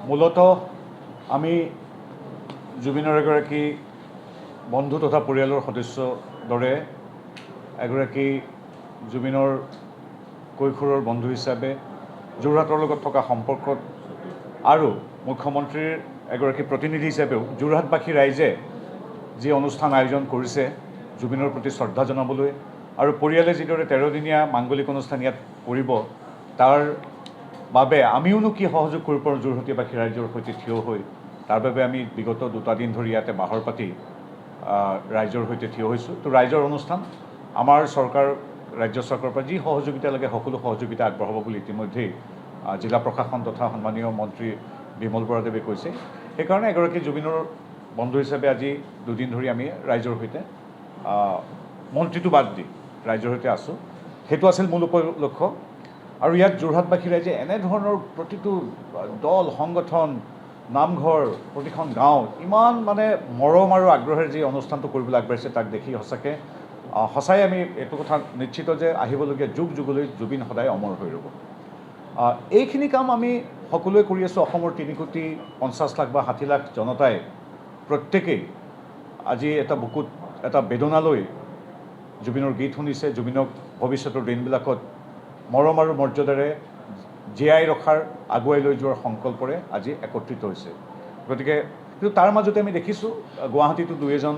মূলত আমি জুবিনৰ এগৰাকী বন্ধু তথা পৰিয়ালৰ সদস্য দৰে এগৰাকী জুবিনৰ কৈশোৰৰ বন্ধু হিচাপে যোৰহাটৰ লগত থকা সম্পৰ্কত আৰু মুখ্যমন্ত্ৰীৰ এগৰাকী প্ৰতিনিধি হিচাপেও যোৰহাটবাসী ৰাইজে যি অনুষ্ঠান আয়োজন কৰিছে জুবিনৰ প্ৰতি শ্ৰদ্ধা জনাবলৈ আৰু পৰিয়ালে যিদৰে 13 দিনীয়া মাংগলিক অনুষ্ঠান ইয়াত কৰিব তাৰ বাবে আমিওনো কি সহযোগ কৰিব পাৰোঁ যোৰহাটীবাসী ৰাইজৰ সৈতে থিয় হৈ তাৰ বাবে আমি বিগত 2টা দিন ধৰি ইয়াতে বাহৰ পাতি ৰাইজৰ সৈতে থিয় হৈছোঁ। তো ৰাইজৰ অনুষ্ঠান আমাৰ চৰকাৰ ৰাজ্য চৰকাৰৰ পৰা যি সহযোগিতা লাগে সকলো সহযোগিতা আগবঢ়াব বুলি ইতিমধ্যেই জিলা প্ৰশাসন তথা সন্মানীয় মন্ত্ৰী বিমল বৰাদেৱে কৈছে। সেইকাৰণে এগৰাকী জুবিনৰ বন্ধু হিচাপে আজি 2 দিন ধৰি আমি ৰাইজৰ সৈতে মন্ত্ৰীটো বাদ দি ৰাইজৰ সৈতে আছোঁ। সেইটো আছিল মূল উপলক্ষ্য। আৰু ইয়াত যোৰহাটবাসী ৰাইজে এনেধৰণৰ প্ৰতিটো দল সংগঠন নামঘৰ প্ৰতিখন গাঁও ইমান মানে মৰম আৰু আগ্ৰহেৰে যি অনুষ্ঠানটো কৰিবলৈ আগবাঢ়িছে তাক দেখি সঁচাই আমি এইটো কথা নিশ্চিত যে আহিবলগীয়া যুগ যুগলৈ জুবিন সদায় অমৰ হৈ ৰ'ব। এইখিনি কাম আমি সকলোৱে কৰি আছোঁ। অসমৰ 3,50,00,000 বা 60,00,000 জনতাই প্ৰত্যেকেই আজি এটা বুকুত এটা বেদনা লৈ জুবিনৰ গীত শুনিছে। জুবিনক ভৱিষ্যতৰ দিনবিলাকত মৰম আৰু মৰ্যাদাৰে জীয়াই ৰখাৰ আগুৱাই লৈ যোৱাৰ সংকল্পৰে আজি একত্ৰিত হৈছে। গতিকে কিন্তু তাৰ মাজতে আমি দেখিছোঁ গুৱাহাটীতো 2-এজন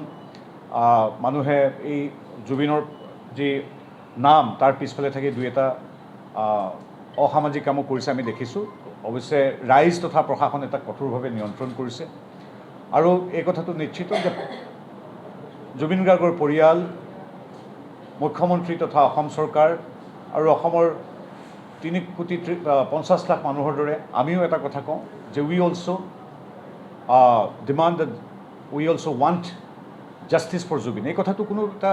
মানুহে এই জুবিনৰ যি নাম তাৰ পিছফালে থাকি 2-এটা অসামাজিক কামো কৰিছে আমি দেখিছোঁ। অৱশ্যে ৰাইজ তথা প্ৰশাসনে তাক কঠোৰভাৱে নিয়ন্ত্ৰণ কৰিছে। আৰু এই কথাটো নিশ্চিত যে জুবিন গাৰ্গৰ পৰিয়াল মুখ্যমন্ত্ৰী তথা অসম চৰকাৰ আৰু অসমৰ 3,50,00,000 মানুহৰ দৰে আমিও এটা কথা কওঁ যে we also' demand that we also' want justice for Zubeen. এই কথাটো কোনো এটা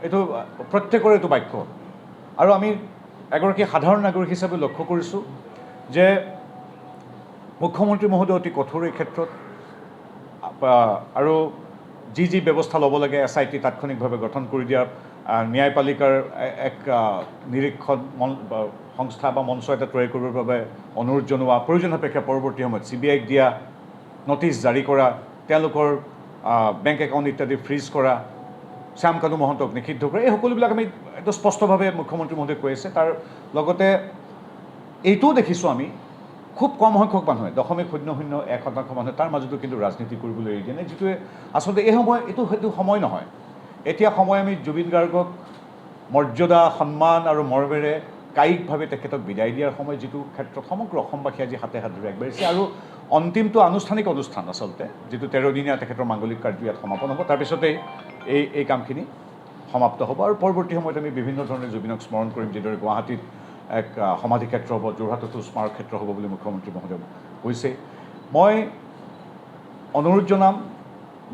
এইটো প্ৰত্যেকৰে এইটো বাক্য। আৰু আমি এগৰাকী সাধাৰণ নাগৰিক হিচাপে লক্ষ্য কৰিছোঁ যে মুখ্যমন্ত্ৰী মহোদয় অতি কঠোৰ এই ক্ষেত্ৰত আৰু যি ব্যৱস্থা ল'ব লাগে SIT তাৎক্ষণিকভাৱে গঠন কৰি দিয়া, ন্যায়পালিকাৰ এক নিৰীক্ষণ সংস্থা বা মঞ্চ এটা তৈয়াৰ কৰিবৰ বাবে অনুৰোধ জনোৱা, প্ৰয়োজন সাপেক্ষে পৰৱৰ্তী সময়ত CBIক দিয়া, নটিচ জাৰি কৰা, তেওঁলোকৰ বেংক একাউণ্ট ইত্যাদি ফ্ৰিজ কৰা, শ্যাম কানু মহন্তক নিষিদ্ধ কৰা, এই সকলোবিলাক আমি এইটো স্পষ্টভাৱে মুখ্যমন্ত্ৰী মহোদয়ে কৈ আছে। তাৰ লগতে এইটোও দেখিছোঁ আমি খুব কম সংখ্যক মানুহে 0.0001% মানুহে তাৰ মাজতো কিন্তু ৰাজনীতি কৰিবলৈ এৰি দিয়ে, যিটোৱে আচলতে সেইটো সময় নহয়। এতিয়া সময় আমি জুবিন গাৰ্গক মৰ্যাদা সন্মান আৰু মৰমেৰে কায়িকভাৱে তেখেতক বিদায় দিয়াৰ সময়, যিটো ক্ষেত্ৰত সমগ্ৰ অসমবাসী আজি হাতে হাত ধৰি আগবাঢ়িছে। আৰু অন্তিমটো আনুষ্ঠানিক অনুষ্ঠান আচলতে যিটো 13 দিনীয়া তেখেতৰ মাংগলিক কাৰ্য ইয়াত সমাপন হ'ব। তাৰপিছতেই এই কামখিনি সমাপ্ত হ'ব আৰু পৰৱৰ্তী সময়ত আমি বিভিন্ন ধৰণে জুবিনক স্মৰণ কৰিম। যিদৰে গুৱাহাটীত এক সমাধি ক্ষেত্ৰ হ'ব, যোৰহাটতো স্মাৰক ক্ষেত্ৰ হ'ব বুলি মুখ্যমন্ত্ৰী মহোদয়ে কৈছে। মই অনুৰোধ জনাম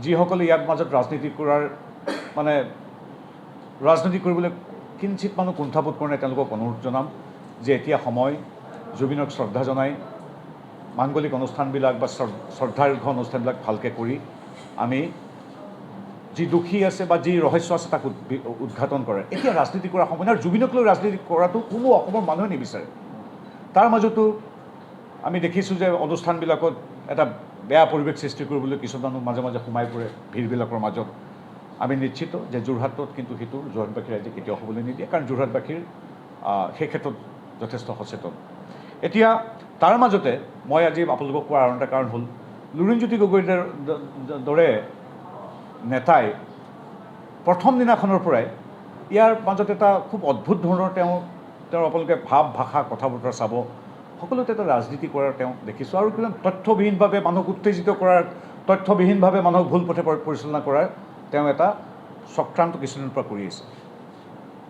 যিসকলে ইয়াৰ মাজত ৰাজনীতি কৰিবলৈ কিঞ্চিত মানুহ কুণ্ঠাবোধ কৰে তেওঁলোকক অনুৰোধ জনাম যে এতিয়া সময় জুবিনক শ্ৰদ্ধা জনাই মাংগলিক অনুষ্ঠানবিলাক বা শ্ৰদ্ধাৰ্ঘ্য অনুষ্ঠানবিলাক ভালকৈ কৰি আমি যি দুখী আছে বা যি ৰহস্য আছে তাক উদঘাটন কৰে। এতিয়া ৰাজনীতি কৰা সময় আৰু জুবিনক লৈ ৰাজনীতি কৰাটো কোনো অসমৰ মানুহে নিবিচাৰে। তাৰ মাজতো আমি দেখিছোঁ যে অনুষ্ঠানবিলাকত এটা বেয়া পৰিৱেশ সৃষ্টি কৰিবলৈ কিছুমান মানুহ মাজে মাজে সোমাই পৰে ভিৰবিলাকৰ মাজত। আমি নিশ্চিত যে যোৰহাটত কিন্তু সেইটো যোৰহাটবাসী ৰাইজে কেতিয়াও হ'বলৈ নিদিয়ে, কাৰণ যোৰহাটবাসীৰ সেই ক্ষেত্ৰত যথেষ্ট সচেতন। এতিয়া তাৰ মাজতে মই আজি আপোনালোকক কোৱাৰ আন এটা কাৰণ হ'ল লুৰিণজ্যোতি গগৈৰ দৰে নেতাই প্ৰথম দিনাখনৰ পৰাই ইয়াৰ মাজত এটা খুব অদ্ভুত ধৰণৰ তেওঁৰ আপোনালোকে ভাৱ ভাষা কথা বতৰা চাব, সকলোতে এটা ৰাজনীতি কৰাৰ তেওঁ দেখিছোঁ। আৰু কিমান তথ্যবিহীনভাৱে মানুহক উত্তেজিত কৰাৰ, তথ্যবিহীনভাৱে মানুহক ভুল পথে পৰিচালনা কৰাৰ তেওঁ এটা চক্ৰান্ত কিছুদিনৰ পৰা কৰি আছে।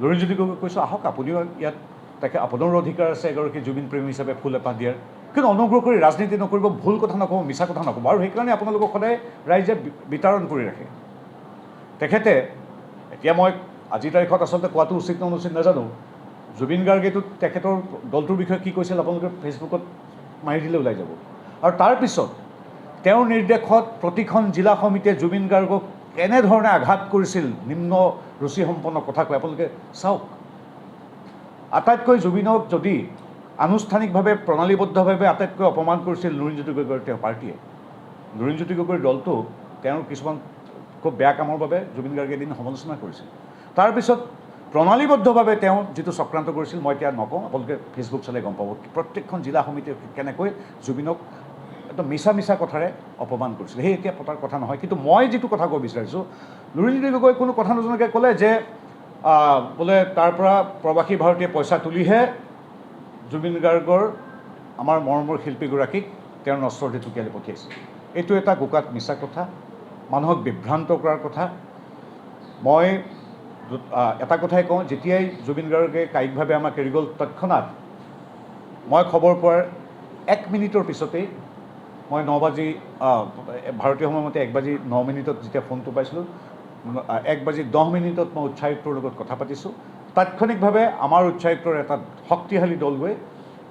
লুৰিণজ্যোতি গগৈক কৈছোঁ আহক আপুনিও ইয়াত আপোনাৰো অধিকাৰ আছে এগৰাকী জুবিন প্ৰেমী হিচাপে ফুল এপাহ দিয়াৰ, কিন্তু অনুগ্ৰহ কৰি ৰাজনীতি নকৰিব, ভুল কথা নক'ব, মিছা কথা নক'ব। আৰু সেইকাৰণে আপোনালোকক সদায় ৰাইজে বিতাৰণ কৰি ৰাখে। তেখেতে এতিয়া মই আজিৰ তাৰিখত আচলতে কোৱাটো উচিত নে অনুচিত নাজানো, জুবিন গাৰ্গেতো তেখেতৰ দলটোৰ বিষয়ে কি কৈছিল আপোনালোকে ফেচবুকত মাৰি দিলে ওলাই যাব। আৰু তাৰপিছত তেওঁৰ নিৰ্দেশত প্ৰতিখন জিলা সমিতিয়ে জুবিন গাৰ্গক কেনেধৰণে আঘাত কৰিছিল, নিম্ন ৰুচিসম্পন্ন কথা কয় আপোনালোকে চাওক। আটাইতকৈ জুবিনক যদি আনুষ্ঠানিকভাৱে প্ৰণালীবদ্ধভাৱে আটাইতকৈ অপমান কৰিছিল লুৰিণজ্যোতি গগৈৰ তেওঁ পাৰ্টীয়ে। লুৰিণজ্যোতি গগৈৰ দলটো তেওঁৰ কিছুমান খুব বেয়া কামৰ বাবে জুবিন গাৰ্গে এদিন সমালোচনা কৰিছিল। তাৰপিছত প্ৰণালীবদ্ধভাৱে তেওঁ যিটো চক্ৰান্ত কৰিছিল, মই এতিয়া নকওঁ, আপোনালোকে ফেচবুক চালে গম পাব প্ৰত্যেকখন জিলা সমিতিয়ে কেনেকৈ জুবিনক একদম মিছা কথাৰে অপমান কৰিছিল। সেই এতিয়া পতাৰ কথা নহয়। কিন্তু মই যিটো কথা ক'ব বিচাৰিছোঁ, লুৰিণজ্যোতি গগৈ কোনো কথা নজনাকৈ ক'লে যে বোলে তাৰ পৰা প্ৰবাসী ভাৰতীয়ে পইচা তুলিহে জুবিন গাৰ্গৰ আমাৰ মৰমৰ শিল্পীগৰাকীক তেওঁৰ নশ্বৰ ঢেতুকীয়ালৈ পঠিয়াইছে। এইটো এটা গোকাত মিছা কথা, মানুহক বিভ্ৰান্ত কৰাৰ কথা। মই এটা কথাই কওঁ, যেতিয়াই জুবিন গাৰ্গে কায়িকভাৱে আমাক এৰি গ'ল, তৎক্ষণাত মই খবৰ পোৱাৰ 1 মিনিটৰ পিছতেই মই 9 বাজি ভাৰতীয় সময়মতে 1 বাজি 9 মিনিটত যেতিয়া ফোনটো পাইছিলোঁ, 1 বাজি 10 মিনিটত মই উচ্চায়ুক্তৰ লগত কথা পাতিছোঁ। তাৎক্ষণিকভাৱে আমাৰ উচ্চায়ুক্তৰ এটা শক্তিশালী দল গৈ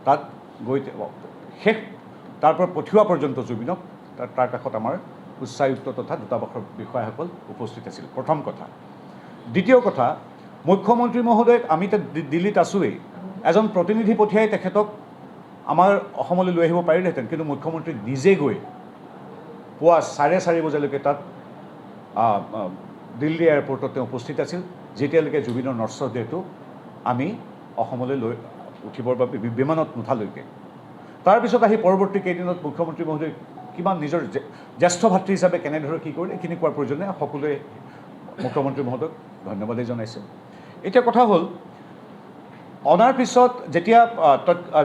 তাত গৈ শেষ তাৰ পৰা পঠিওৱা পৰ্যন্ত জুবিনক তাৰ কাষত আমাৰ উচ্চায়ুক্ত তথা দূতাবাসৰ বিষয়াসকল উপস্থিত আছিল। প্ৰথম কথা। দ্বিতীয় কথা, মুখ্যমন্ত্ৰী মহোদয়ক আমি দিল্লীত আছোঁৱেই, এজন প্ৰতিনিধি পঠিয়াই তেখেতক আমাৰ অসমলৈ লৈ আহিব পাৰিলেহেঁতেন, কিন্তু মুখ্যমন্ত্ৰী নিজে গৈ পুৱা 4:30 বজালৈকে তাত দিল্লী এয়াৰপৰ্টত তেওঁ উপস্থিত আছিল, যেতিয়ালৈকে জুবিনৰ নশ্বৰ দেহটো আমি অসমলৈ লৈ উঠিবৰ বাবে বিমানত নুঠালৈকে। তাৰপিছত আহি পৰৱৰ্তী কেইদিনত মুখ্যমন্ত্ৰী মহোদয় কিমান নিজৰ জ্যেষ্ঠ ভাতৃ হিচাপে কেনেদৰে কি কৰিলে এইখিনি কোৱাৰ প্ৰয়োজনে সকলোৱে মুখ্যমন্ত্ৰী মহোদয়ক ধন্যবাদেই জনাইছে। এতিয়া কথা হ'ল, অনাৰ পিছত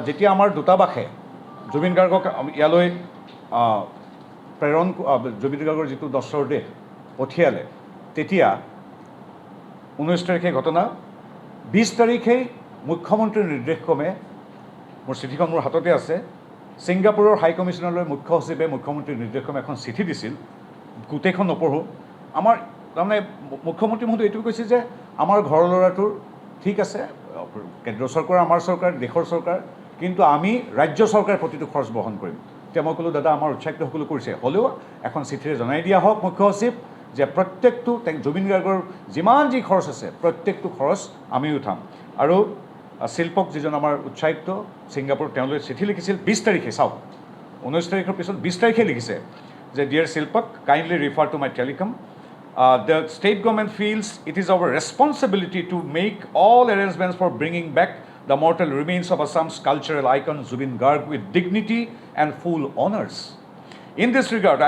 যেতিয়া আমাৰ দূতাবাসে জুবিন গাৰ্গক ইয়ালৈ জুবিন গাৰ্গৰ যিটো নশ্বৰ দেহ পঠিয়ালে, তেতিয়া 19 তাৰিখে ঘটনা, 20 তাৰিখেই মুখ্যমন্ত্ৰীৰ নিৰ্দেশক্ৰমে, মোৰ চিঠিখন মোৰ হাততে আছে, ছিংগাপুৰৰ হাই কমিছনাৰলৈ মুখ্য সচিবে মুখ্যমন্ত্ৰীৰ নিৰ্দেশক্ৰমে এখন চিঠি দিছিল। গোটেইখন নপঢ়োঁ। আমাৰ তাৰমানে মুখ্যমন্ত্ৰী মহোদয় এইটো কৈছে যে আমাৰ ঘৰৰ ল'ৰাটোৰ ঠিক আছে, কেন্দ্ৰ চৰকাৰ, আমাৰ চৰকাৰ, দেশৰ চৰকাৰ, কিন্তু আমি ৰাজ্য চৰকাৰে প্ৰতিটো খৰচ বহন কৰিম। এতিয়া মই ক'লোঁ, দাদা আমাৰ উচ্চায়ুক্তসকলে কৰিছে, হ'লেও এখন চিঠিৰে জনাই দিয়া হওক মুখ্য সচিব যে প্ৰত্যেকটো জুবিন গাৰ্গৰ যিমান যি খৰচ আছে প্ৰত্যেকটো খৰচ আমি উঠাম। আৰু শিল্পক যিজন আমাৰ উচ্চায়ুক্ত ছিংগাপুৰ, তেওঁলৈ চিঠি লিখিছিল 20 তাৰিখে। চাওক, 19 তাৰিখৰ পিছত 20 তাৰিখে লিখিছে যে ডিয়াৰ শিল্পক, kindly refer to my telecom. The state government feels it is our responsibility to make all arrangements for bringing back the mortal remains of Assam's cultural icon Zubin Garg with dignity and full honors. In this regard,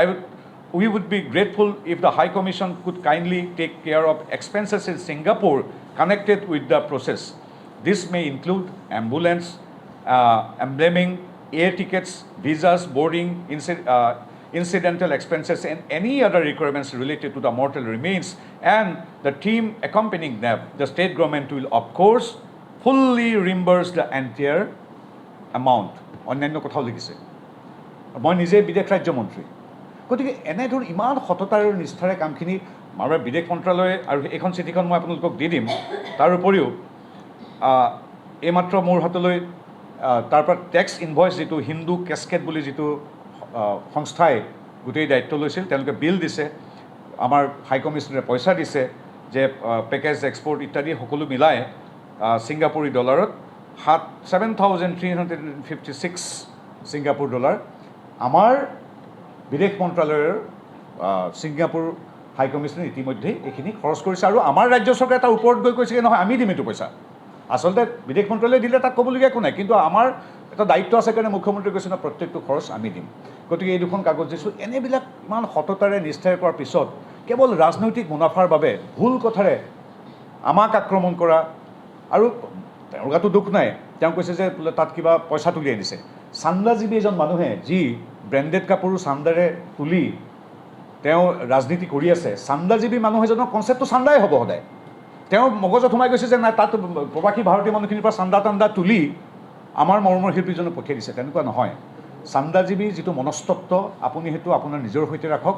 we would be grateful if the High Commission could kindly take care of expenses in Singapore connected with the process. This may include ambulance, embalming, air tickets, visas, boarding, incidental expenses, and any other requirements related to the mortal remains, and the team accompanying them. The state government will, of course, fully reimburse the entire amount. অন্যান্য কথাও লিখিছে। মই নিজে বিদেশ ৰাজ্যমন্ত্ৰী, গতিকে এনেধৰণৰ ইমান সততা আৰু নিষ্ঠাৰে কামখিনি আমাৰ বিদেশ মন্ত্ৰালয়ে, আৰু এইখন চিঠিখন মই আপোনালোকক দি দিম। তাৰ উপৰিও এইমাত্ৰ মোৰ হাতলৈ তাৰ পৰা টেক্স ইনভইচ, যিটো হিন্দু কেছকেট বুলি যিটো সংস্থাই গোটেই দায়িত্ব লৈছিল, তেওঁলোকে বিল দিছে, আমাৰ হাই কমিছনাৰে পইচা দিছে, যে পেকেজ এক্সপৰ্ট ইত্যাদি সকলো মিলাই ছিংগাপুৰী ডলাৰত 7,356 ছিংগাপুৰ ডলাৰ আমাৰ বিদেশ মন্ত্ৰালয়ৰ ছিংগাপুৰ হাই কমিছনে ইতিমধ্যে এইখিনি খৰচ কৰিছে। আৰু আমাৰ ৰাজ্য চৰকাৰে তাৰ ওপৰত গৈ কৈছে, নহয় আমি দিম এইটো পইচা। আচলতে বিদেশ মন্ত্ৰালয়ে দিলে তাক ক'বলগীয়া একো নাই, কিন্তু আমাৰ এটা দায়িত্ব আছে কাৰণে মুখ্যমন্ত্ৰীয়ে কৈছে না, প্ৰত্যেকটো খৰচ আমি দিম। গতিকে এই দুখন কাগজ দিছোঁ। এনেবিলাক ইমান সততাৰে নিষ্ঠাৰে কৰাৰ পিছত কেৱল ৰাজনৈতিক মুনাফাৰ বাবে ভুল কথাৰে আমাক আক্ৰমণ কৰা, আৰু তেওঁৰ গাতো দুখ নাই, তেওঁ কৈছে যে বোলে তাত কিবা পইচা তুলি আনিছে। চান্দাজীৱী এজন মানুহে যি ব্ৰেণ্ডেড কাপোৰো চান্দাৰে তুলি তেওঁ ৰাজনীতি কৰি আছে, চান্দাজীৱী মানুহ এজনৰ কনচেপ্টটো চান্দাই হ'ব সদায়। তেওঁ মগজত সোমাই গৈছে যে নাই, তাত প্ৰবাসী ভাৰতীয় মানুহখিনিৰ পৰা চান্দা তুলি আমাৰ মৰমৰ শিল্পীজনক পঠিয়াই দিছে। তেনেকুৱা নহয়। চান্দাজীৱী যিটো মনস্তত্ব, আপুনি সেইটো আপোনাৰ নিজৰ সৈতে ৰাখক।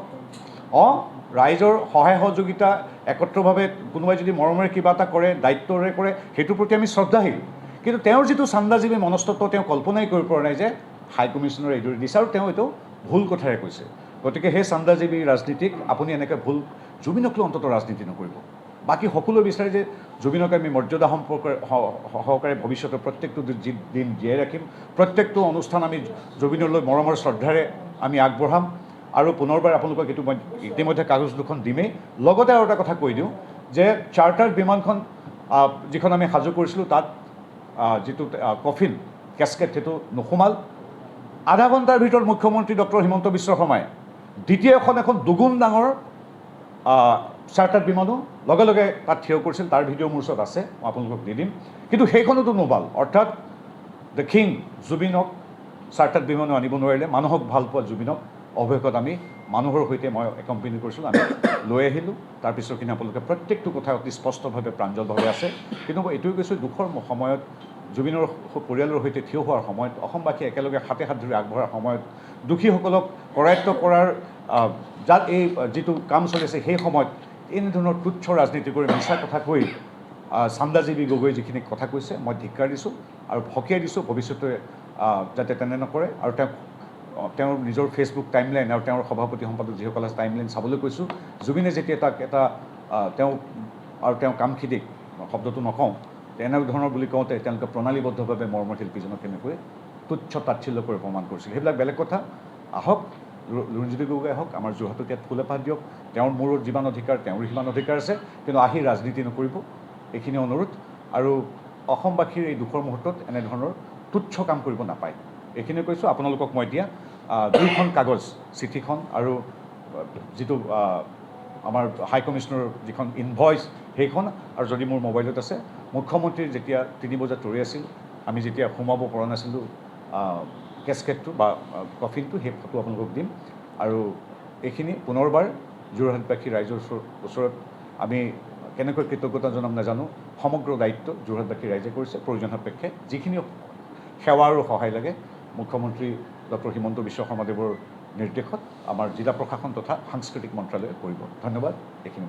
ৰাইজৰ সহায় সহযোগিতা একত্ৰভাৱে কোনোবাই যদি মৰমেৰে কিবা এটা কৰে, দায়িত্বৰে কৰে, সেইটোৰ প্ৰতি আমি শ্ৰদ্ধাশীল। কিন্তু তেওঁৰ যিটো চান্দাজীৱী মনস্তত্ব, তেওঁ কল্পনাই কৰিব পৰা নাই যে হাই কমিছনাৰে এইদৰে দিছে, আৰু তেওঁ এইটো ভুল কথাৰে কৈছে। গতিকে সেই চান্দাজীৱী ৰাজনীতিক আপুনি এনেকৈ জুবিনক লৈ অন্ততঃ ৰাজনীতি নকৰিব। বাকী সকলোৱে বিচাৰে যে জুবিনক আমি মৰ্যাদা সহকাৰে ভৱিষ্যতে প্ৰত্যেকটো দিন জীয়াই ৰাখিম, প্ৰত্যেকটো অনুষ্ঠান আমি জুবিনলৈ মৰমৰ শ্ৰদ্ধাৰে আমি আগবঢ়াম। আৰু পুনৰবাৰ আপোনালোকক এইটো মই ইতিমধ্যে কাগজ দুখন দিমেই। লগতে আৰু এটা কথা কৈ দিওঁ যে চাৰ্টাৰ্ড বিমানখন যিখন আমি সাজু কৰিছিলোঁ তাত যিটো কফিন কেছকেট সেইটো নোসোমাল। আধা ঘণ্টাৰ ভিতৰত মুখ্যমন্ত্ৰী ডক্টৰ হিমন্ত বিশ্ব শৰ্মাই দ্বিতীয় এখন দুগুণ ডাঙৰ চাৰ্টাৰ্ড বিমানো লগে লগে তাত থিয় কৰিছিল। তাৰ ভিডিঅ' মোৰ ওচৰত আছে, মই আপোনালোকক দি দিম। কিন্তু সেইখনতো নোবাল, অৰ্থাৎ দ্য কিং জুবিনক চাৰ্টাৰ্ড বিমানো আনিব নোৱাৰিলে। মানুহক ভাল পোৱা জুবিনক অৱশেষত আমি মানুহৰ সৈতে মই একম্পেনী কৰিছিলোঁ, আমি লৈ আহিলোঁ। তাৰপিছৰখিনি আপোনালোকে প্ৰত্যেকটো কথা অতি স্পষ্টভাৱে প্ৰাঞ্জলভাৱে আছে। কিন্তু মই এইটোৱে কৈছোঁ, দুখৰ সময়ত জুবিনৰ পৰিয়ালৰ সৈতে থিয় হোৱাৰ সময়ত, অসমবাসী একেলগে হাতে হাত ধৰি আগবঢ়াৰ সময়ত, দুখীসকলক কৰায়ত্ব কৰাৰ এই যিটো কাম চলি আছে সেই সময়ত এনেধৰণৰ তুচ্ছ ৰাজনীতি কৰি মিছা কথা কৈ চান্দাজীৱী গগৈ যিখিনি কথা কৈছে মই ধিক্কাৰ দিছোঁ আৰু সকীয়াই দিছোঁ। ভৱিষ্যতে যাতে তেনে নকৰে। আৰু তেওঁৰ নিজৰ ফেচবুক টাইমলাইন আৰু তেওঁৰ সভাপতি সম্পাদক যিসকল আছে টাইমলাইন চাবলৈ কৈছোঁ। জুবিনে যেতিয়া তেওঁ কামখিনিক শব্দটো নকওঁ, এনেধৰণৰ বুলি কওঁতে তেওঁলোকে প্ৰণালীবদ্ধভাৱে মৰ্মৰ শিল্পীজনক কেনেকৈ তুচ্ছ তাচ্ছিল্য কৰি প্ৰমাণ কৰিছিল, সেইবিলাক বেলেগ কথা। আহক, লুৰিণজ্যোতি গগৈ আহক, আমাৰ যোৰহাটত ইয়াত ফুল এপাহ দিয়ক। তেওঁৰ মূৰত যিমান অধিকাৰ তেওঁৰ সিমান অধিকাৰ আছে, কিন্তু আহি ৰাজনীতি নকৰিব, এইখিনি অনুৰোধ। আৰু অসমবাসীৰ এই দুখৰ মুহূৰ্তত এনেধৰণৰ তুচ্ছ কাম কৰিব নাপায়, এইখিনি কৈছোঁ। আপোনালোকক মই এতিয়া দুইখন কাগজ, চিঠিখন আৰু যিটো আমাৰ হাই কমিশ্যনৰ যিখন ইনভইচ সেইখন, আৰু যদি মোৰ মোবাইলত আছে মুখ্যমন্ত্ৰীৰ যেতিয়া 3 বজাত ৰৈ আছিল, আমি যেতিয়া সোমাব পৰা নাছিলোঁ কেছকেটটো বা কফিনটো, সেই ফটো আপোনালোকক দিম। আৰু এইখিনি পুনৰবাৰ যোৰহাটবাসী ৰাইজৰ ওচৰত আমি কেনেকৈ কৃতজ্ঞতা জনাম নাজানো। সমগ্ৰ দায়িত্ব যোৰহাটবাসী ৰাইজে কৰিছে। প্ৰয়োজন সাপেক্ষে যিখিনি সেৱা আৰু সহায় লাগে মুখ্যমন্ত্ৰী ডক্টৰ হিমন্ত বিশ্ব শৰ্মাদেৱৰ নিৰ্দেশত আমাৰ জিলা প্ৰশাসন তথা সাংস্কৃতিক মন্ত্ৰালয়ে কৰিব। ধন্যবাদ। এইখিনি